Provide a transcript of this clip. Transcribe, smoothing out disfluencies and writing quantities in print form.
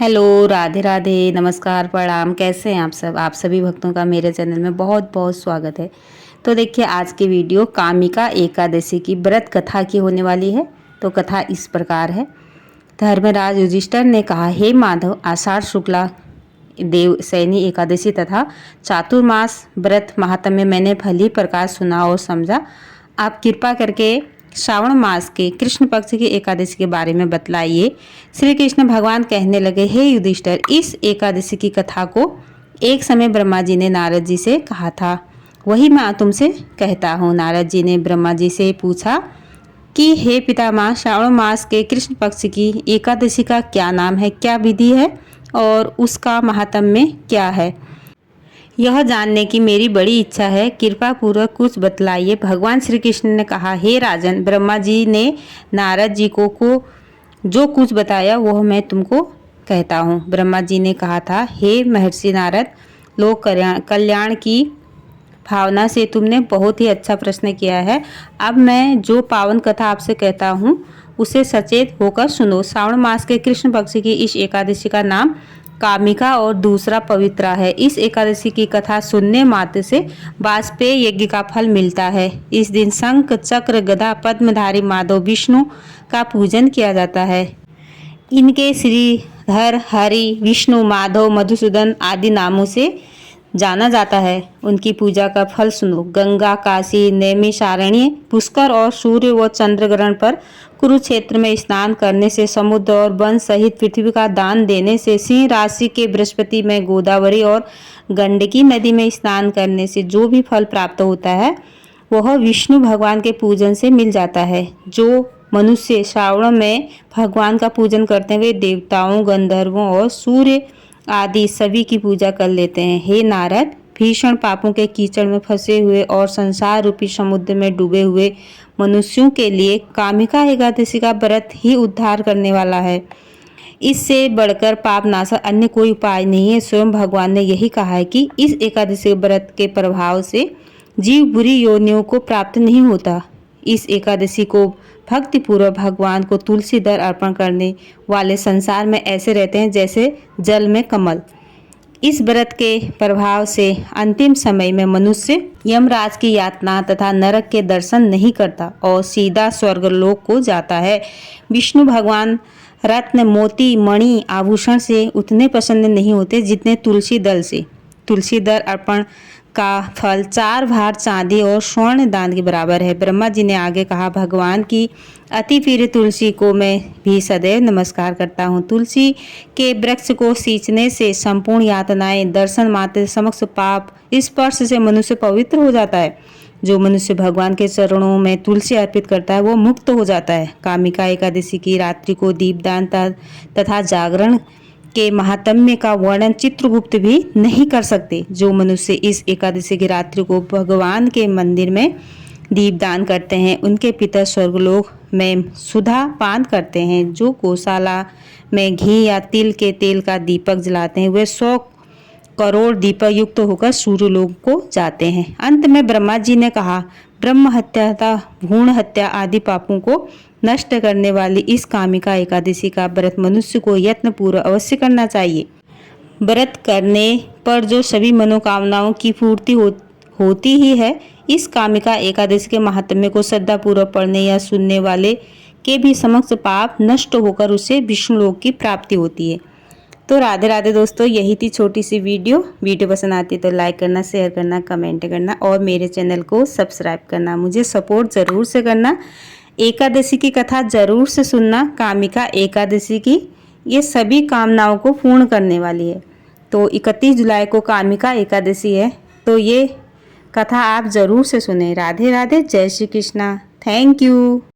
Hello, Radhe Radhe, नमस्कार, प्रणाम। कैसे हैं आप सब? आप सभी भक्तों का मेरे चैनल में बहुत बहुत स्वागत है। तो देखिए, आज की वीडियो कामिका एकादशी की व्रत कथा की होने वाली है। तो कथा इस प्रकार है। धर्मराज युधिष्ठिर ने कहा, हे माधव, आषाढ़ शुक्ला देव सैनी एकादशी तथा चातुर्मास व्रत महात्म्य मैंने भली प्रकार सुना और समझा। आप कृपा करके श्रावण मास के कृष्ण पक्ष की एकादशी के बारे में बतलाइए। श्री कृष्ण भगवान कहने लगे, हे युधिष्ठिर, इस एकादशी की कथा को एक समय ब्रह्मा जी ने नारद जी से कहा था, वही मैं तुमसे कहता हूँ। नारद जी ने ब्रह्मा जी से पूछा कि हे पितामह, श्रावण मास के कृष्ण पक्ष की एकादशी का क्या नाम है, क्या विधि है और उसका महात्म्य क्या है, यह जानने की मेरी बड़ी इच्छा है। कृपा पूर्वक कुछ बतलाइए। भगवान श्री कृष्ण ने कहा, हे राजन, ब्रह्मा जी ने नारद जी को जो कुछ बताया वह मैं तुमको कहता हूँ। ब्रह्मा जी ने कहा था, हे महर्षि नारद, लोक कल्याण की भावना से तुमने बहुत ही अच्छा प्रश्न किया है। अब मैं जो पावन कथा आपसे कहता हूँ उसे सचेत होकर सुनो। श्रावण मास के कृष्ण पक्ष की इस एकादशी का नाम कामिका और दूसरा पवित्रा है। इस एकादशी की कथा सुनने मात्र से वाजपेय यज्ञ का फल मिलता है। इस दिन शंख, चक्र, गदा, पद्मधारी माधव विष्णु का पूजन किया जाता है। इनके श्रीधर, हरि, विष्णु, माधव, मधुसूदन आदि नामों से जाना जाता है। उनकी पूजा का फल सुनो। गंगा, काशी, नैमिषारण्य, पुष्कर और सूर्य व चंद्र ग्रहण पर कुरुक्षेत्र में स्नान करने से, समुद्र और वन सहित पृथ्वी का दान देने से, सिंह राशि के बृहस्पति में गोदावरी और गंडकी नदी में स्नान करने से जो भी फल प्राप्त होता है वह विष्णु भगवान के पूजन से मिल जाता है। जो मनुष्य श्रावण में भगवान का पूजन करते हैं वे देवताओं, गंधर्वों और सूर्य आदि सभी की पूजा कर लेते हैं। हे नारद, भीषण पापों के कीचड़ में फंसे हुए और संसार रूपी समुद्र में डूबे हुए मनुष्यों के लिए कामिका एकादशी का व्रत ही उद्धार करने वाला है। इससे बढ़कर पाप नाशक अन्य कोई उपाय नहीं है। स्वयं भगवान ने यही कहा है कि इस एकादशी व्रत के प्रभाव से जीव बुरी योनियों को प्राप्त नहीं होता। इस एकादशी को भक्ति पूर्वक भगवान को तुलसी दल अर्पण करने वाले संसार में ऐसे रहते हैं जैसे जल में कमल। इस व्रत के प्रभाव से अंतिम समय में मनुष्य यमराज की यातना तथा नरक के दर्शन नहीं करता और सीधा स्वर्गलोक को जाता है। विष्णु भगवान रत्न, मोती, मणि, आभूषण से उतने प्रसन्न नहीं होते जितने तुलसी दल से। तुलसी दल अर्पण का फल 4 भार चांदी और स्वर्ण दान के बराबर है। ब्रह्मा जी ने आगे कहा, भगवान की अति प्रिय तुलसी को मैं भी सदैव नमस्कार करता हूँ। तुलसी के वृक्ष को सींचने से संपूर्ण यातनाएं, दर्शन मात्र, समक्ष पाप, स्पर्श से मनुष्य पवित्र हो जाता है। जो मनुष्य भगवान के चरणों में तुलसी अर्पित करता है वो मुक्त हो जाता है। कामिका एकादशी की रात्रि को दीपदान तथा जागरण के महात्म्य का वर्णन चित्रगुप्त भी नहीं कर सकते। जो मनुष्य इस एकादशी की रात्रि को भगवान के मंदिर में दीपदान करते हैं उनके पिता स्वर्गलोक में सुधा पान करते हैं। जो गौशाला में घी या तिल के तेल का दीपक जलाते हैं वे 100 करोड़ दीपक युक्त होकर सूर्यलोक को जाते हैं। अंत में ब्रह्मा जी ने कहा, ब्रह्म हत्या तथा भ्रूण हत्या आदि पापों को नष्ट करने वाली इस कामिका एकादशी का व्रत मनुष्य को यत्न पूर्वक अवश्य करना चाहिए। व्रत करने पर जो सभी मनोकामनाओं की पूर्ति होती ही है। इस कामिका एकादशी के महात्म्य को श्रद्धापूर्वक पढ़ने या सुनने वाले के भी समस्त पाप नष्ट होकर उसे विष्णु लोक की प्राप्ति होती है। तो राधे राधे दोस्तों, यही थी छोटी सी वीडियो पसंद आती है तो लाइक करना, शेयर करना, कमेंट करना और मेरे चैनल को सब्सक्राइब करना। मुझे सपोर्ट ज़रूर से करना। एकादशी की कथा जरूर से सुनना। कामिका एकादशी की ये सभी कामनाओं को पूर्ण करने वाली है। तो 31 जुलाई को कामिका एकादशी है, तो ये कथा आप जरूर से सुने। राधे राधे, जय श्री कृष्णा। Thank you.